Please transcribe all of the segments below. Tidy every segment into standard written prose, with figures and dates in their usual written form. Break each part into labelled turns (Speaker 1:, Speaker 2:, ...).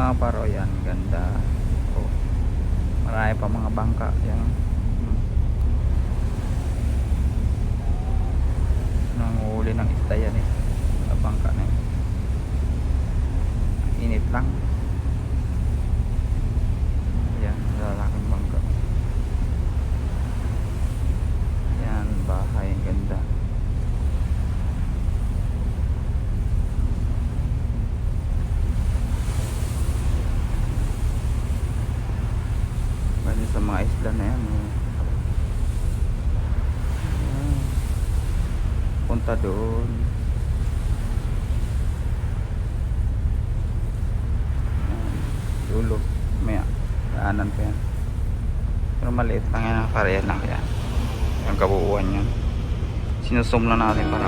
Speaker 1: mga paro yan, ganda. Oh, marami pa mga bangka yan. Nanguhuli ng isda yan eh, mga bangka na yan. Init lang. Yan, lalaking bangka. Yan, bahay, ganda. Bali sa mga isla na yan oh. Yan. Punta doon. Yan, dulo. May daanan pa yan. Pero maliit lang yan, pareha lang yan. Yung kabuuan yan. Sinusum lang natin para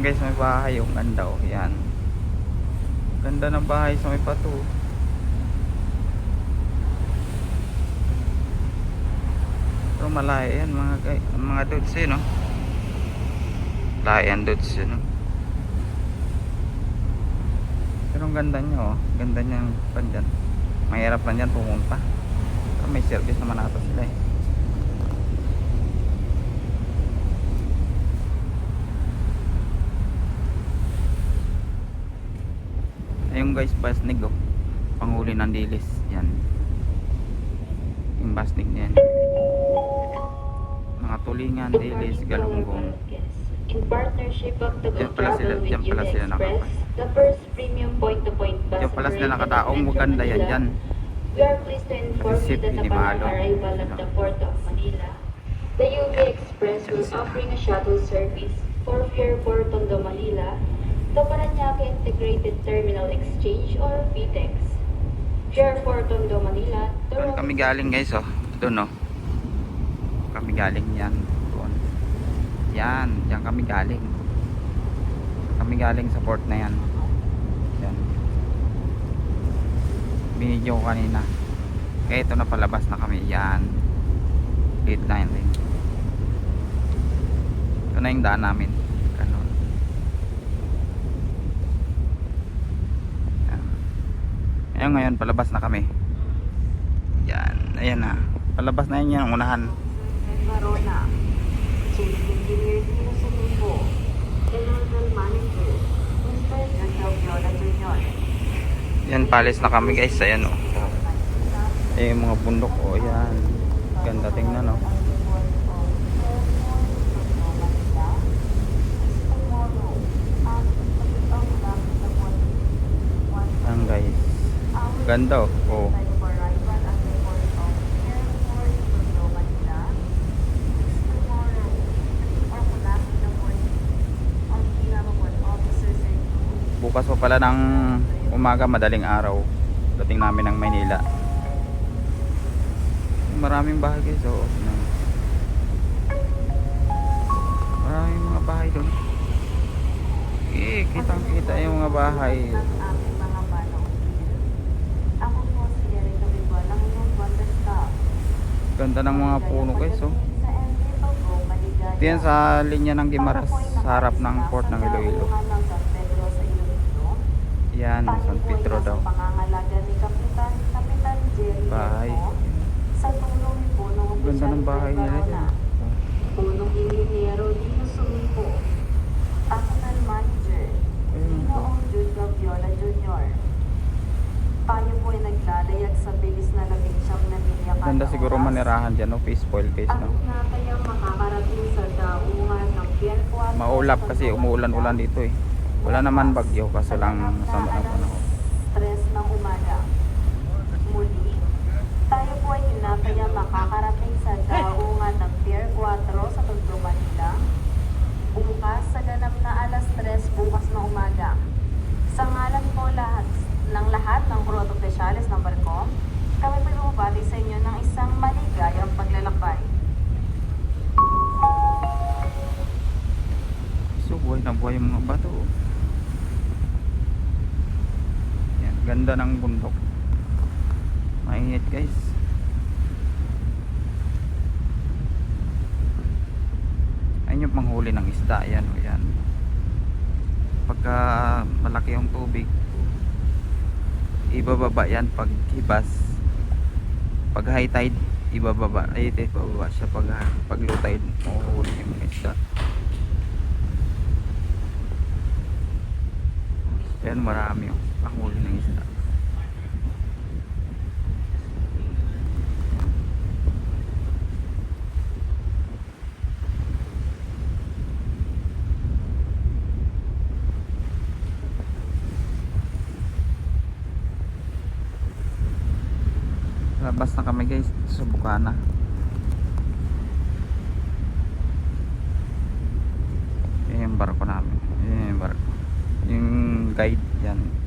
Speaker 1: guys, may bahay yung ganda oh. Yan, ganda ng bahay sa may pato. Pero malayo yan mga dudes eh, no? Layo yan dudes yun, no? Pero ang ganda nyo oh. Ganda nyo pan dyan. Mahirap lang dyan pumunta. Pero may service naman ata sila eh. Ayun guys, basnig oh. Panghuli ng dilis. Yan, yung basnig niyan. Mga tulingan, dilis, galunggong.
Speaker 2: In partnership of the
Speaker 1: Diyan pala sila,
Speaker 2: Go
Speaker 1: diyan pala
Speaker 2: Travel
Speaker 1: sila
Speaker 2: with Express, the first premium point-to-point bus
Speaker 1: Diyan pala sila
Speaker 2: operated in
Speaker 1: nakataong.
Speaker 2: Metro
Speaker 1: Maganda yan
Speaker 2: Manila.
Speaker 1: dyan.
Speaker 2: We are pleased to inform you
Speaker 1: Isip,
Speaker 2: that
Speaker 1: hindi
Speaker 2: upon
Speaker 1: mahalo.
Speaker 2: arrival at the Port of Manila, the UV Express will offering a shuttle service for Fairport Tondo, Manila, the Parañaque Integrated Terminal Exchange or PTEX. Fairport Tondo, Manila.
Speaker 1: Doon kami galing guys oh. Doon oh. Kami galing yan. Doon. Yan, diyan kami galing. Kami galing sa port na yan. Yan. Binidyo ko kanina. Kaya ito na palabas na kami. Yan. Gate 9 rin. Ito na yung daan namin. Ganun. Yan. Ayun ngayon palabas na kami. Yan. Ayan na. Palabas na yun yung unahan.
Speaker 2: Varona, Chief Engineer Tino Sumimbo, General Manager, Mr. Jojo Viola Jr.
Speaker 1: Yan, palis na kami guys. Ayan o. Eh, yung mga bundok o. Yan. Ganda tingnan o. Yan guys. Ganda o. Oh. Bukas pa pala ng umaga, madaling araw dating namin ng Maynila. Maraming bahay guys oh. Maraming mga bahay doon. Kitang kita yung mga bahay. Ganda ng mga puno guys oh. Diyan sa linya ng Guimaras, sa harap ng port ng Iloilo. Yan, San Pedro daw. Bahay. Ganda ng bahay nila dyan.
Speaker 2: Punong Inhinyero Dino Sumimbo, Personal Manager Ginoong Jojo Viola Jr. Tayo po ay naglalayag sa bilis na 19 na milya kada
Speaker 1: Ganda siguro
Speaker 2: oras.
Speaker 1: manirahan dyan no, face spoil case
Speaker 2: At
Speaker 1: no.
Speaker 2: na kayang makakarating sa daungan ng Pierre
Speaker 1: Maulap kasi umuulan-ulan dito eh. Wala naman bagyo kasi lang masama ng panahon.
Speaker 2: Stress ng umaga. Muli, tayo po ay tinataya makakarating sa daungan ng Pier 4 sa Tondo, Manila. Bukas sa ganap na alas 3 bukas
Speaker 1: bato. Yan, ganda ng bundok. Mainit guys. Ayun yung panghuli ng isda. Yan o yan. Pagka malaki yung tubig, ibababa yan pag hibas. Pag high tide, ibababa. Ay, ibababa siya pag low tide. Mahuhuli yung mga isda. Yan, marami yung panghuli ng isda. Labas na kami guys sa Bukana. Yan yung barko namin. Yan yung barko. Yung guide yan.